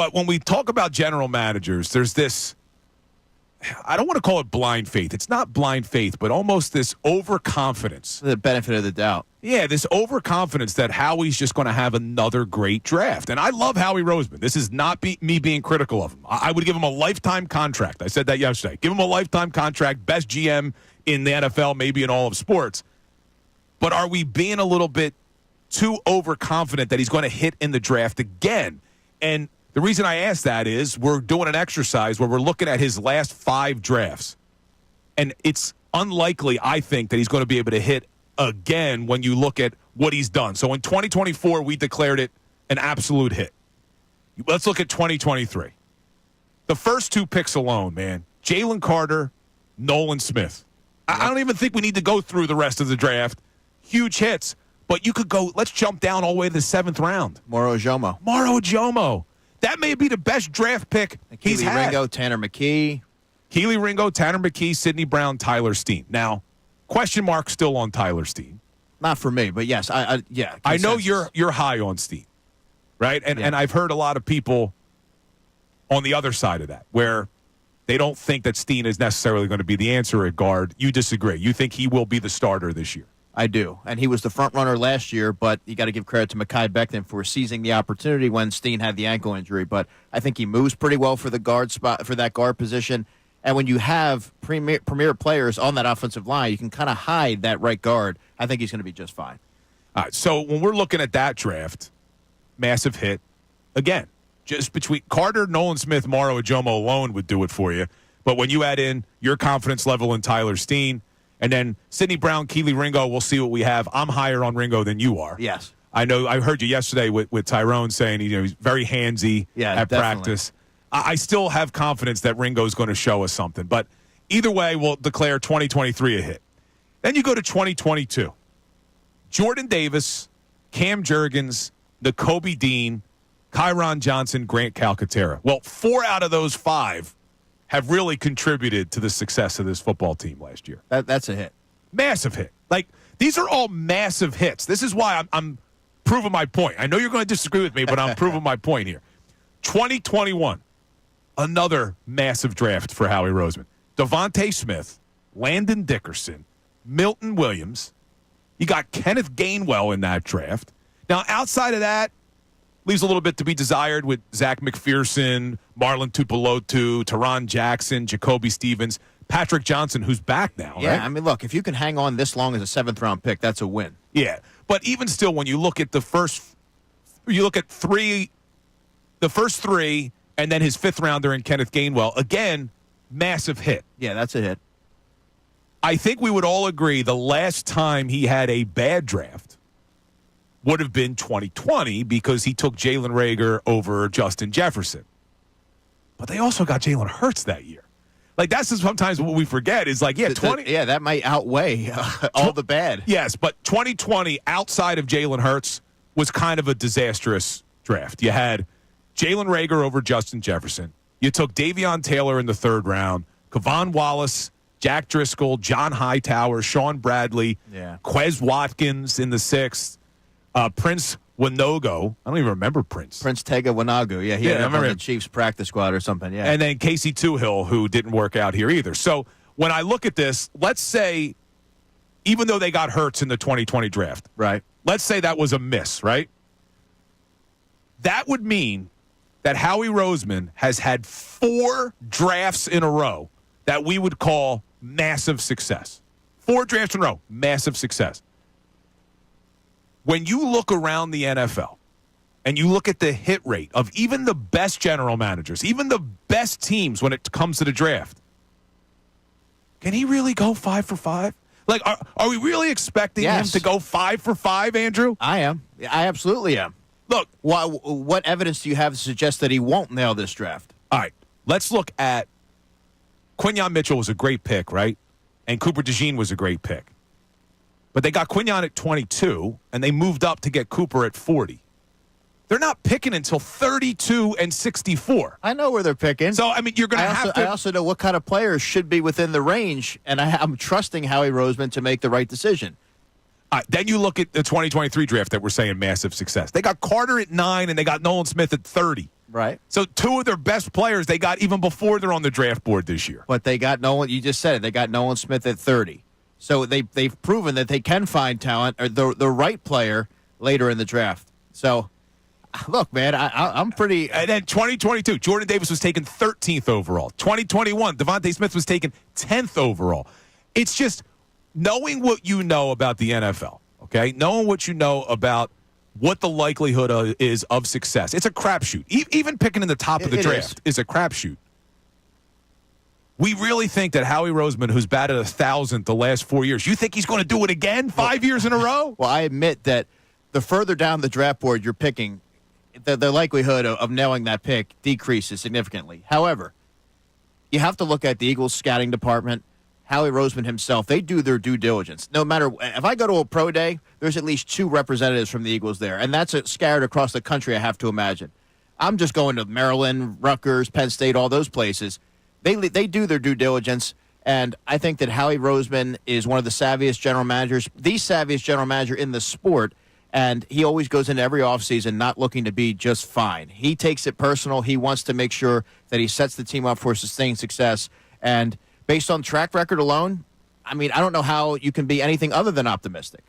But when we talk about general managers, there's this, I don't want to call it blind faith. It's not blind faith, but almost this overconfidence. The benefit of the doubt. Yeah, this overconfidence that Howie's just going to have another great draft. And I love Howie Roseman. This is not me being critical of him. I would give him a lifetime contract. I said that yesterday. Give him a lifetime contract, best GM in the NFL, maybe in all of sports. But are we being a little bit too overconfident that he's going to hit in the draft again? And the reason I ask that is we're doing an exercise where we're looking at his last 5 drafts. And it's unlikely, I think, that he's going to be able to hit again when you look at what he's done. So in 2024, we declared it an absolute hit. Let's look at 2023. The first 2 picks alone, man, Jalen Carter, Nolan Smith. I don't even think we need to go through the rest of the draft. Huge hits. But you could go, let's jump down all the way to the 7th round. Moro Ojomo. That may be the best draft pick he's had. Ringo, Tanner McKee. Keely Ringo, Tanner McKee, Sidney Brown, Tyler Steen. Now, question mark still on Tyler Steen. Not for me, but yes, yeah. I know you're high on Steen, right? And I've heard a lot of people on the other side of that where they don't think that Steen is necessarily going to be the answer at guard. You disagree. You think he will be the starter this year. I do. And he was the front runner last year, but you got to give credit to Mekhi Becton for seizing the opportunity when Steen had the ankle injury. But I think he moves pretty well for the guard spot, for that guard position. And when you have premier players on that offensive line, you can kind of hide that right guard. I think he's going to be just fine. All right, so when we're looking at that draft, massive hit. Again, just between Carter, Nolan Smith, Moro Ojomo alone would do it for you. But when you add in your confidence level in Tyler Steen, and then Sidney Brown, Keely Ringo, we'll see what we have. I'm higher on Ringo than you are. Yes. I know. I heard you yesterday with Tyrone saying he's very handsy at definitely. practice. I still have confidence that Ringo's going to show us something. But either way, we'll declare 2023 a hit. Then you go to 2022. Jordan Davis, Cam Jurgens, Nakobe Dean, Kyron Johnson, Grant Calcaterra. Well, 4 out of those 5 have really contributed to the success of this football team last year. That's a hit. Massive hit. Like, these are all massive hits. This is why I'm proving my point. I know you're going to disagree with me, but I'm proving my point here. 2021, another massive draft for Howie Roseman. Devontae Smith, Landon Dickerson, Milton Williams. You got Kenneth Gainwell in that draft. Now, outside of that, leaves a little bit to be desired with Zach McPherson, Marlon Tupelotu, Teron Jackson, Jacoby Stevens, Patrick Johnson, who's back now. Yeah, right? I mean, look, if you can hang on this long as a 7th-round pick, that's a win. Yeah, but even still, when you look at the first 3, and then his 5th rounder in Kenneth Gainwell, again, massive hit. Yeah, that's a hit. I think we would all agree the last time he had a bad draft would have been 2020 because he took Jalen Reagor over Justin Jefferson. But they also got Jalen Hurts that year. Like, that's sometimes what we forget is like, 20. Yeah, that might outweigh all the bad. Yes, but 2020 outside of Jalen Hurts was kind of a disastrous draft. You had Jalen Reagor over Justin Jefferson. You took Davion Taylor in the 3rd round, Kevon Wallace, Jack Driscoll, John Hightower, Sean Bradley, Quez Watkins in the 6th. Prince Winogo. I don't even remember Prince. Prince Tega Winogo. Yeah, he had on the Chiefs practice squad or something. Yeah. And then Casey Toohill, who didn't work out here either. So when I look at this, let's say, even though they got Hurts in the 2020 draft, right? Let's say that was a miss, right? That would mean that Howie Roseman has had 4 drafts in a row that we would call massive success. 4 drafts in a row, massive success. When you look around the NFL and you look at the hit rate of even the best general managers, even the best teams when it comes to the draft, can he really go 5 for 5? Like, are we really expecting him to go 5 for 5, Andrew? I am. I absolutely am. Look. What evidence do you have to suggest that he won't nail this draft? All right. Let's look at Quinyon Mitchell was a great pick, right? And Cooper DeJean was a great pick. But they got Quinyon at 22, and they moved up to get Cooper at 40. They're not picking until 32 and 64. I know where they're picking. So, I mean, you're going to have to... I also know what kind of players should be within the range, and I'm trusting Howie Roseman to make the right decision. Then you look at the 2023 draft that we're saying massive success. They got Carter at 9, and they got Nolan Smith at 30. Right. So 2 of their best players they got even before they're on the draft board this year. But they got Nolan. You just said it. They got Nolan Smith at 30. So they've proven that they can find talent or the right player later in the draft. So, look, man, I'm pretty. And then 2022, Jordan Davis was taken 13th overall. 2021, Devontae Smith was taken 10th overall. It's just knowing what you know about the NFL, okay? Knowing what you know about what the likelihood is of success. It's a crapshoot. Even picking in the top of the draft is a crapshoot. We really think that Howie Roseman, who's batted 1,000 the last 4 years, you think he's going to do it again 5 years in a row? Well, I admit that the further down the draft board you're picking, the likelihood of nailing that pick decreases significantly. However, you have to look at the Eagles' scouting department, Howie Roseman himself. They do their due diligence. No matter if I go to a pro day, there's at least 2 representatives from the Eagles there, and that's scattered across the country, I have to imagine. I'm just going to Maryland, Rutgers, Penn State, all those places. They do their due diligence, and I think that Howie Roseman is one of the savviest general managers, the savviest general manager in the sport, and he always goes into every offseason not looking to be just fine. He takes it personal. He wants to make sure that he sets the team up for sustained success, and based on track record alone, I mean, I don't know how you can be anything other than optimistic.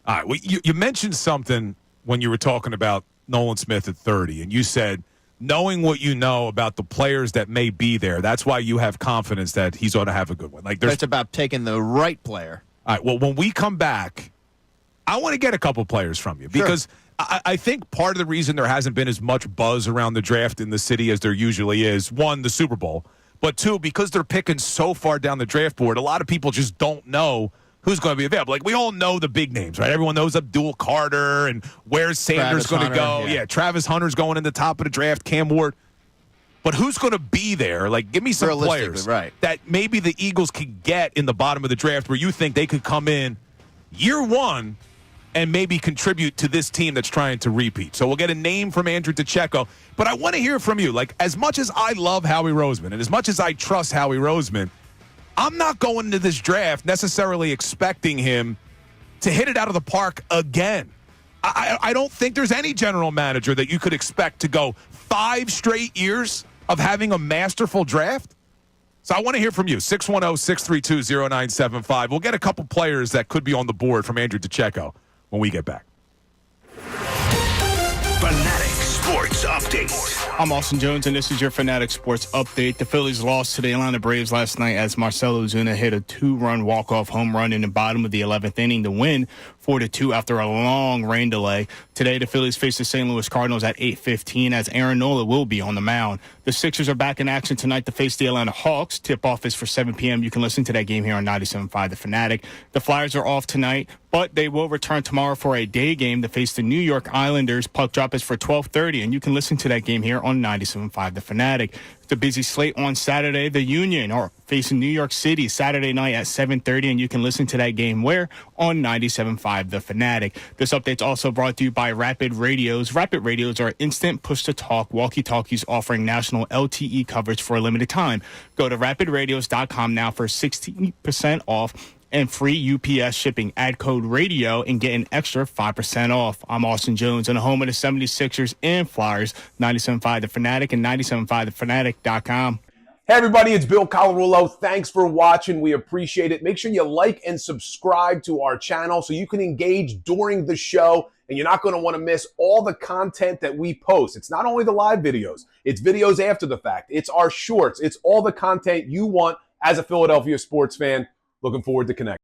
All right, well, you mentioned something when you were talking about Nolan Smith at 30, and you said, knowing what you know about the players that may be there, that's why you have confidence that he's going to have a good one. It's about taking the right player. All right, well, when we come back, I want to get a couple players from you because I think part of the reason there hasn't been as much buzz around the draft in the city as there usually is, 1, the Super Bowl, but 2, because they're picking so far down the draft board, a lot of people just don't know who's going to be available. Like, we all know the big names, right? Everyone knows Abdul Carter and where's Sanders going to go. Yeah, Travis Hunter's going in the top of the draft, Cam Ward. But who's going to be there? Like, give me some players that maybe the Eagles could get in the bottom of the draft where you think they could come in year 1 and maybe contribute to this team that's trying to repeat. So we'll get a name from Andrew DeCecco. But I want to hear from you. Like, as much as I love Howie Roseman and as much as I trust Howie Roseman, I'm not going into this draft necessarily expecting him to hit it out of the park again. I don't think there's any general manager that you could expect to go 5 straight years of having a masterful draft. So I want to hear from you. 610-632-0975. We'll get a couple players that could be on the board from Andrew DeCecco when we get back. Fanatic Sports Update. I'm Austin Jones, and this is your Fanatic Sports Update. The Phillies lost to the Atlanta Braves last night as Marcell Ozuna hit a 2-run walk-off home run in the bottom of the 11th inning to win 4-2 after a long rain delay. Today, the Phillies face the St. Louis Cardinals at 8:15 as Aaron Nola will be on the mound. The Sixers are back in action tonight to face the Atlanta Hawks. Tip-off is for 7 p.m. You can listen to that game here on 97.5 The Fanatic. The Flyers are off tonight, but they will return tomorrow for a day game to face the New York Islanders. Puck drop is for 12:30, and you can listen to that game here on 97.5 The Fanatic. The busy slate on Saturday. The Union are facing New York City Saturday night at 7:30, and you can listen to that game where? On 97.5 The Fanatic. This update's also brought to you by Rapid Radios. Rapid Radios are instant push-to-talk walkie-talkies offering national LTE coverage for a limited time. Go to rapidradios.com now for 60% off and free UPS shipping. Add code RADIO and get an extra 5% off. I'm Austin Jones, and the home of the 76ers and Flyers, 97.5 The Fanatic and 97.5thefanatic.com. Hey, everybody, it's Bill Colarulo. Thanks for watching. We appreciate it. Make sure you like and subscribe to our channel so you can engage during the show, and you're not going to want to miss all the content that we post. It's not only the live videos. It's videos after the fact. It's our shorts. It's all the content you want as a Philadelphia sports fan. Looking forward to connecting.